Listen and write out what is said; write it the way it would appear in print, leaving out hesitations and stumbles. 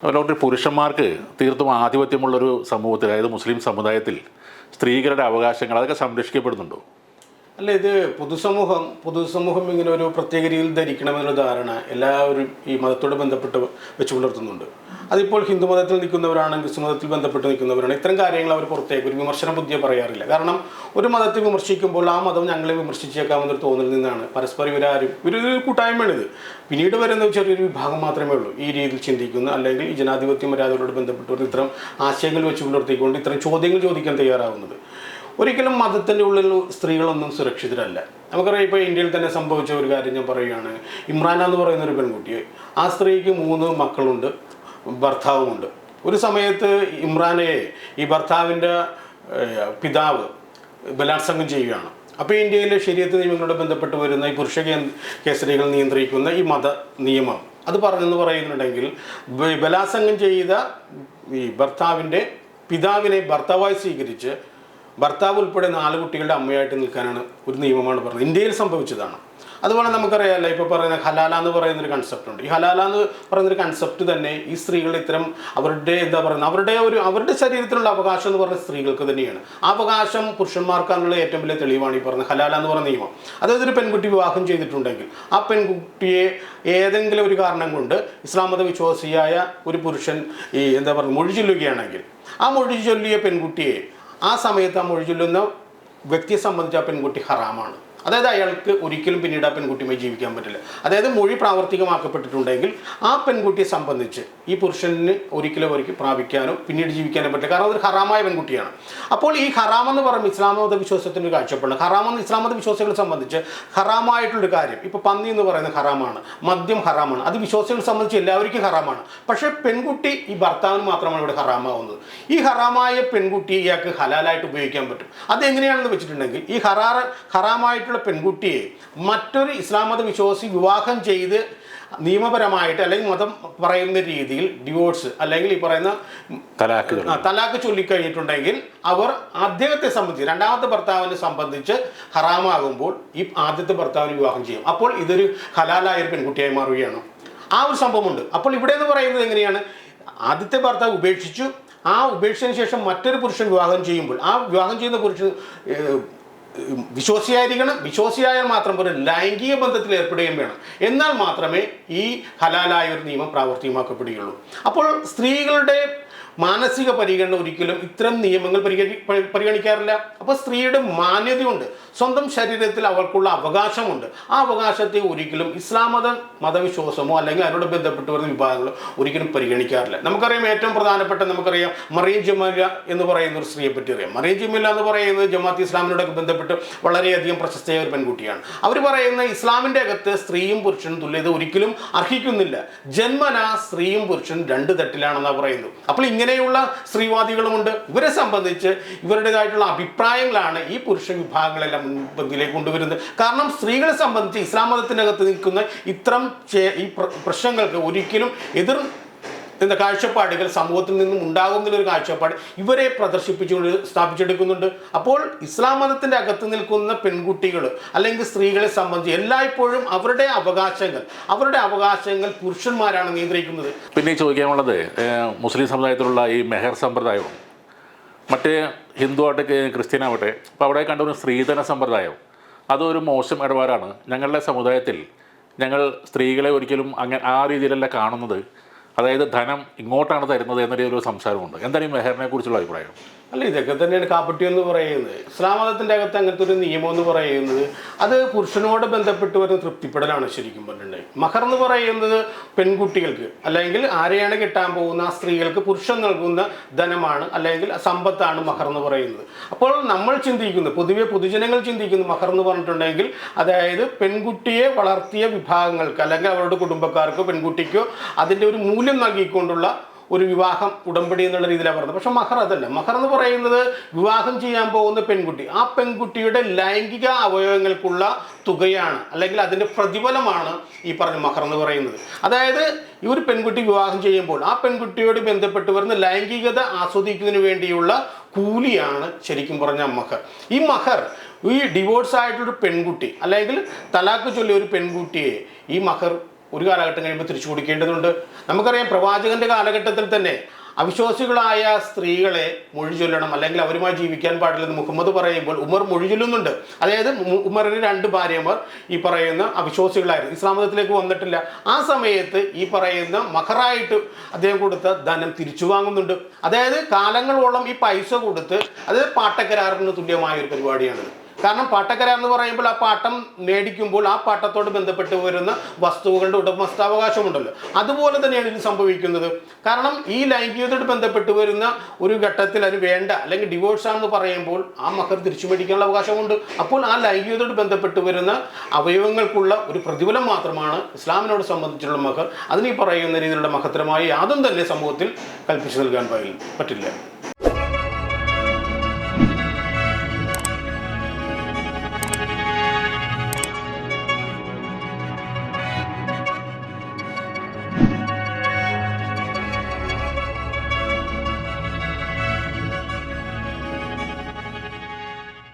അതുകൊണ്ട് പുരുഷന്മാർക്ക് തീർത്തും ആധിപത്യമുള്ളൊരു സമൂഹത്തിൽ, അതായത് മുസ്ലിം സമുദായത്തിൽ സ്ത്രീകളുടെ അവകാശങ്ങൾ അതൊക്കെ സംരക്ഷിക്കപ്പെടുന്നുണ്ടോ? അല്ല, ഇത് പൊതുസമൂഹം ഇങ്ങനെ ഒരു പ്രത്യേക രീതിയിൽ ധരിക്കണമെന്നുള്ള ധാരണ എല്ലാവരും ഈ മതത്തോട് ബന്ധപ്പെട്ട് വെച്ച് പുലർത്തുന്നുണ്ട്. അതിപ്പോൾ ഹിന്ദു മതത്തിൽ നിൽക്കുന്നവരാണെങ്കിൽ ക്രിസ്തു മതത്തിൽ ബന്ധപ്പെട്ട് നിൽക്കുന്നവരാണ്. ഇത്തരം കാര്യങ്ങൾ അവർ പുറത്തേക്ക് ഒരു വിമർശന ബുദ്ധിയെ പറയാറില്ല. കാരണം ഒരു മതത്തെ വിമർശിക്കുമ്പോൾ ആ മതം ഞങ്ങളെ വിമർശിച്ചേക്കാമെന്നൊരു തോന്നലിൽ നിന്നാണ് പരസ്പരം ഒരു കൂട്ടായ്മയാണിത്. പിന്നീട് വരുന്ന ചെറിയൊരു വിഭാഗം മാത്രമേ ഉള്ളൂ ഈ രീതിയിൽ ചിന്തിക്കുന്ന, അല്ലെങ്കിൽ ഈ ജനാധിപത്യ മര്യാദകളോട് ബന്ധപ്പെട്ട് ഇത്തരം ആശയങ്ങൾ വെച്ച് പുലർത്തിക്കൊണ്ട് ഇത്തരം ചോദ്യങ്ങൾ ചോദിക്കാൻ തയ്യാറാവുന്നത്. ഒരിക്കലും മതത്തിൻ്റെ ഉള്ളിൽ സ്ത്രീകളൊന്നും സുരക്ഷിതരല്ല. നമുക്കറിയാം, ഇപ്പോൾ ഇന്ത്യയിൽ തന്നെ സംഭവിച്ച ഒരു കാര്യം ഞാൻ പറയുകയാണ്. ഇമ്രാന എന്ന് പറയുന്ന ഒരു പെൺകുട്ടിയെ, ആ സ്ത്രീക്ക് 3 മക്കളുണ്ട്, ഭർത്താവുമുണ്ട്. ഒരു സമയത്ത് ഇമ്രാനയെ ഈ ഭർത്താവിൻ്റെ പിതാവ് ബലാത്സംഗം ചെയ്യുകയാണ്. അപ്പോൾ ഇന്ത്യയിലെ ശരീഅത്ത് നിയമങ്ങളോട് ബന്ധപ്പെട്ട് വരുന്ന ഈ പുരുഷ കേസരികൾ നിയന്ത്രിക്കുന്ന ഈ മത നിയമം അത് പറഞ്ഞെന്ന് പറയുന്നുണ്ടെങ്കിൽ, ബലാത്സംഗം ചെയ്ത ഈ ഭർത്താവിൻ്റെ പിതാവിനെ ഭർത്താവായി സ്വീകരിച്ച് ഭർത്താവ് ഉൾപ്പെടെ 4 കുട്ടികളുടെ അമ്മയായിട്ട് നിൽക്കാനാണ് ഒരു നിയമമാണ് പറഞ്ഞത്. ഇന്ത്യയിൽ സംഭവിച്ചതാണ്. അതുപോലെ നമുക്കറിയാമല്ലോ, ഇപ്പോൾ പറയുന്ന ഹലാല എന്ന് പറയുന്നൊരു കൺസെപ്റ്റ് ഉണ്ട്. ഈ ഹലാല എന്ന് പറയുന്നൊരു കൺസെപ്റ്റ് തന്നെ ഈ സ്ത്രീകളുടെ ഇത്തരം അവരുടെ അവരുടെ ശരീരത്തിലുള്ള അവകാശം എന്ന് പറഞ്ഞ സ്ത്രീകൾക്ക് തന്നെയാണ്. ആ അവകാശം പുരുഷന്മാർക്കാനുള്ള ഏറ്റവും വലിയ തെളിവാണ് ഈ പറഞ്ഞ ഹലാല എന്ന് പറയുന്ന നിയമം. അതായത് ഒരു പെൺകുട്ടി വിവാഹം ചെയ്തിട്ടുണ്ടെങ്കിൽ ആ പെൺകുട്ടിയെ ഏതെങ്കിലും ഒരു കാരണം കൊണ്ട് ഇസ്ലാം മത വിശ്വാസിയായ ഒരു പുരുഷൻ മൊഴി ചൊല്ലുകയാണെങ്കിൽ, ആ മൊഴി ചൊല്ലിയ പെൺകുട്ടിയെ ആ സമയത്ത് ആ മൊഴി ചൊല്ലുന്ന വ്യക്തിയെ സംബന്ധിച്ച് ആ പെൺകുട്ടി ഹറാമാണ്. അതായത് അയാൾക്ക് ഒരിക്കലും പിന്നീട് ആ പെൺകുട്ടിയുമായി ജീവിക്കാൻ പറ്റില്ല. അതായത് മൊഴി പ്രാവർത്തികമാക്കപ്പെട്ടിട്ടുണ്ടെങ്കിൽ ആ പെൺകുട്ടിയെ സംബന്ധിച്ച് ഈ പുരുഷന് ഒരിക്കലും പ്രാപിക്കാനോ പിന്നീട് ജീവിക്കാനോ പറ്റില്ല. കാരണം അതൊരു ഹറാമായ പെൺകുട്ടിയാണ്. അപ്പോൾ ഈ ഹറാമെന്ന് പറയുമ്പോൾ ഇസ്ലാം മത വിശ്വാസത്തിൻ്റെ ഒരു കാഴ്ചപ്പാടാണ്. ഹറാമെന്ന് ഇസ്ലാം മത വിശ്വാസികളെ സംബന്ധിച്ച് ഹറാമായിട്ടുള്ളൊരു കാര്യം, ഇപ്പോൾ പന്നി എന്ന് പറയുന്നത് ഹറാമാണ്, മദ്യം ഹറാമാണ്. അത് വിശ്വാസികളെ സംബന്ധിച്ച് എല്ലാവർക്കും ഹറാമാണ്. പക്ഷേ പെൺകുട്ടി ഈ ഭർത്താവിന് മാത്രമാണ് ഇവിടെ ഹറാമാവുന്നത്. ഈ ഹറാമായ പെൺകുട്ടി ഇയാൾക്ക് ഹലാലായിട്ട് ഉപയോഗിക്കാൻ പറ്റും. അതെങ്ങനെയാണെന്ന് വെച്ചിട്ടുണ്ടെങ്കിൽ, ഈ ഹറാമായിട്ടുള്ള പെൺകുട്ടിയെ മറ്റൊരു ഇസ്ലാം മത വിശ്വാസി വിവാഹം ചെയ്ത് നിയമപരമായിട്ട് അല്ലെങ്കിൽ മതം പറയുന്ന രീതിയിൽ ഡിവോഴ്സ് അല്ലെങ്കിൽ ഈ പറയുന്ന തലാക്ക് ചൊല്ലിക്കഴിഞ്ഞിട്ടുണ്ടെങ്കിൽ അവർ അദ്ദേഹത്തെ സംബന്ധിച്ച്, രണ്ടാമത്തെ ഭർത്താവിനെ സംബന്ധിച്ച് ഹറാമാകുമ്പോൾ ഈ ആദ്യത്തെ ഭർത്താവിന് വിവാഹം ചെയ്യും. അപ്പോൾ ഇതൊരു ഹലാലായ ഒരു പെൺകുട്ടിയായി മാറുകയാണ്. ആ ഒരു സംഭവമുണ്ട്. അപ്പോൾ ഇവിടെ എന്ന് പറയുന്നത് എങ്ങനെയാണ്, ആദ്യത്തെ ഭർത്താവ് ഉപേക്ഷിച്ചു, ആ ഉപേക്ഷിച്ചതിന് ശേഷം മറ്റൊരു പുരുഷൻ വിവാഹം ചെയ്യുമ്പോൾ ആ വിവാഹം ചെയ്യുന്ന പുരുഷൻ വിശ്വാസിയായിരിക്കണം. വിശ്വാസിയായാൽ മാത്രം പോലും ലൈംഗിക ബന്ധത്തിൽ ഏർപ്പെടുകയും വേണം. എന്നാൽ മാത്രമേ ഈ ഹലാലായ ഒരു നിയമം പ്രാവർത്തികമാക്കപ്പെടുകയുള്ളൂ. അപ്പോൾ സ്ത്രീകളുടെ മാനസിക പരിഗണന ഒരിക്കലും ഇത്തരം നിയമങ്ങൾ പരിഗണിക്കാറില്ല. അപ്പോൾ സ്ത്രീയുടെ മാന്യതയുണ്ട്, സ്വന്തം ശരീരത്തിൽ അവൾക്കുള്ള അവകാശമുണ്ട്. ആ അവകാശത്തെ ഒരിക്കലും ഇസ്ലാം മതവിശ്വാസമോ അല്ലെങ്കിൽ അതിനോട് ബന്ധപ്പെട്ട് വരുന്ന വിഭാഗങ്ങളോ ഒരിക്കലും പരിഗണിക്കാറില്ല. നമുക്കറിയാം, ഏറ്റവും പ്രധാനപ്പെട്ട നമുക്കറിയാം മറിയം ജമീല എന്ന് പറയുന്ന ഒരു സ്ത്രീയെ പറ്റി അറിയാം. മറിയം ജമീല എന്ന് പറയുന്നത് ജമാഅത്ത് ഇസ്ലാമിനോടൊക്കെ ബന്ധപ്പെട്ട് വളരെയധികം പ്രശസ്തയായ ഒരു പെൺകുട്ടിയാണ്. അവർ പറയുന്ന ഇസ്ലാമിൻ്റെ അകത്ത് സ്ത്രീയും പുരുഷനും തുല്യത ഒരിക്കലും അർഹിക്കുന്നില്ല. ജന്മനാ സ്ത്രീയും പുരുഷനും 2 തട്ടിലാണെന്നാണ് പറയുന്നത്. അപ്പോൾ ഇങ്ങനെയുള്ള സ്ത്രീവാദികളുമുണ്ട്. ഇവരെ സംബന്ധിച്ച് ഇവരുടേതായിട്ടുള്ള അഭിപ്രായങ്ങളാണ് ഈ പുരുഷ വിഭാഗങ്ങളെല്ലാം മുൻപന്തിയിലേക്ക് കൊണ്ടുവരുന്നത്. കാരണം സ്ത്രീകളെ സംബന്ധിച്ച് ഇസ്ലാം മതത്തിനകത്ത് നിൽക്കുന്ന ഇത്തരം ഈ പ്രശ്നങ്ങൾക്ക് ഒരിക്കലും കാഴ്ചപ്പാടുകൾ സമൂഹത്തിൽ നിന്നും ഉണ്ടാകുന്നൊരു കാഴ്ചപ്പാട് ഇവരെ പ്രദർശിപ്പിച്ചുകൊണ്ട് സ്ഥാപിച്ചെടുക്കുന്നുണ്ട്. അപ്പോൾ ഇസ്ലാം മതത്തിൻ്റെ അകത്ത് നിൽക്കുന്ന പെൺകുട്ടികൾ അല്ലെങ്കിൽ സ്ത്രീകളെ സംബന്ധിച്ച് എല്ലായ്പ്പോഴും അവരുടെ അവകാശങ്ങൾ പുരുഷന്മാരാണ് നിയന്ത്രിക്കുന്നത്. പിന്നെ ചോദിക്കാനുള്ളത്, മുസ്ലിം സമുദായത്തിലുള്ള ഈ മെഹർ സമ്പ്രദായവും മറ്റേ ഹിന്ദു ആവട്ടെ ക്രിസ്ത്യനാവട്ടെ, അപ്പോൾ അവിടെ കണ്ടൊരു സ്ത്രീധന സമ്പ്രദായം അതൊരു മോശം ഇടപാടാണ്. ഞങ്ങളുടെ സമുദായത്തിൽ ഞങ്ങൾ സ്ത്രീകളെ ഒരിക്കലും ആ രീതിയിലല്ല കാണുന്നത്, അതായത് ധനം ഇങ്ങോട്ടാണ് തരുന്നത് എന്നൊരു സംസാരമുണ്ട്. എന്താണ് ഈ മെഹറിനെ കുറിച്ചുള്ള അഭിപ്രായം? അല്ല, ഇതൊക്കെ തന്നെയാണ് കാപ്പട്യം എന്ന് പറയുന്നത്. ഇസ്ലാം മതത്തിൻ്റെ അകത്ത് അങ്ങനത്തെ ഒരു നിയമം എന്ന് പറയുന്നത് അത് പുരുഷനോട് ബന്ധപ്പെട്ട് വരുന്ന തൃപ്തിപ്പെടലാണ്. ശരിക്കും പറഞ്ഞിട്ടുണ്ടെങ്കിൽ മഹർ എന്ന് പറയുന്നത് പെൺകുട്ടികൾക്ക് അല്ലെങ്കിൽ ആരെയാണ് കിട്ടാൻ പോകുന്ന ആ സ്ത്രീകൾക്ക് പുരുഷൻ നൽകുന്ന ധനമാണ് അല്ലെങ്കിൽ സമ്പത്താണ് മഹർ എന്ന് പറയുന്നത്. അപ്പോൾ നമ്മൾ പൊതുവെ പൊതുജനങ്ങൾ ചിന്തിക്കുന്ന മഹർ എന്ന് പറഞ്ഞിട്ടുണ്ടെങ്കിൽ അതായത് പെൺകുട്ടിയെ വളർത്തിയ വിഭാഗങ്ങൾക്ക് അല്ലെങ്കിൽ അവരുടെ കുടുംബക്കാർക്കോ പെൺകുട്ടിക്കോ അതിൻ്റെ ഒരു മൂല്യം നൽകിക്കൊണ്ടുള്ള ഒരു വിവാഹം ഉടമ്പടി എന്നുള്ള രീതിയിലാണ് പറഞ്ഞത്. പക്ഷെ മഹർ അതല്ല. മഹർ എന്ന് പറയുന്നത് വിവാഹം ചെയ്യാൻ പോകുന്ന പെൺകുട്ടി, ആ പെൺകുട്ടിയുടെ ലൈംഗിക അവയവങ്ങൾക്കുള്ള തുകയാണ് അല്ലെങ്കിൽ അതിൻ്റെ പ്രതിഫലമാണ് ഈ പറഞ്ഞ മഹർ എന്ന് പറയുന്നത്. അതായത് ഈ ഒരു പെൺകുട്ടി വിവാഹം ചെയ്യുമ്പോൾ ആ പെൺകുട്ടിയോട് ബന്ധപ്പെട്ട് വരുന്ന ലൈംഗികത ആസ്വദിക്കുന്നതിന് വേണ്ടിയുള്ള കൂലിയാണ് ശരിക്കും പറഞ്ഞ മഹർ. ഈ മഹർ ഈ ഡിവോഴ്സ് ആയിട്ടുള്ളൊരു പെൺകുട്ടി അല്ലെങ്കിൽ തലാക്ക് ചൊല്ലിയ ഒരു പെൺകുട്ടിയെ ഈ മഹർ ഒരു കാലഘട്ടം കഴിയുമ്പോൾ തിരിച്ചു കൊടുക്കേണ്ടതുണ്ട്. നമുക്കറിയാം പ്രവാചകന്റെ കാലഘട്ടത്തിൽ തന്നെ അവിശ്വാസികളായ സ്ത്രീകളെ മൊഴി ചൊല്ലണം, അല്ലെങ്കിൽ അവരുമായി ജീവിക്കാൻ പാടില്ലെന്ന് മുഹമ്മദ് പറയുമ്പോൾ ഉമർ മൊഴി ചൊല്ലുന്നുണ്ട്. അതായത് ഉമറിന് 2 ഭാര്യമാർ ഈ പറയുന്ന അവിശ്വാസികളായിരുന്നു, ഇസ്ലാം മതത്തിലേക്ക് വന്നിട്ടില്ല. ആ സമയത്ത് ഈ പറയുന്ന മഹറായിട്ട് അദ്ദേഹം കൊടുത്ത ധനം തിരിച്ചു വാങ്ങുന്നുണ്ട്. അതായത് കാലങ്ങളോളം ഈ പൈസ കൊടുത്ത്, അത് പാട്ടക്കരാറിന് തുല്യമായ ഒരു പരിപാടിയാണ്. കാരണം പാട്ടക്കരാർ എന്ന് പറയുമ്പോൾ ആ പാട്ടം മേടിക്കുമ്പോൾ ആ പാട്ടത്തോട് ബന്ധപ്പെട്ട് വരുന്ന വസ്തുക്കളുടെ ഉടമസ്ഥാവകാശമുണ്ടല്ലോ, അതുപോലെ തന്നെയാണ് ഇത് സംഭവിക്കുന്നത്. കാരണം ഈ ലൈംഗികതയോട് ബന്ധപ്പെട്ട് വരുന്ന ഒരു ഘട്ടത്തിൽ അത് വേണ്ട, അല്ലെങ്കിൽ ഡിവോഴ്സാണെന്ന് പറയുമ്പോൾ ആ മഹർ തിരിച്ചു മേടിക്കാനുള്ള അവകാശമുണ്ട്. അപ്പോൾ ആ ലൈംഗികതയോട് ബന്ധപ്പെട്ട് വരുന്ന അവയവങ്ങൾക്കുള്ള ഒരു പ്രതിഫലം മാത്രമാണ് ഇസ്ലാമിനോട് സംബന്ധിച്ചുള്ള മഹർ. അതിന് ഈ പറയുന്ന രീതിയിലുള്ള മഹത്തരമായ യാതൊന്നും തന്നെ സമൂഹത്തിൽ കൽപ്പിച്ചു നൽകാൻ പറ്റില്ല.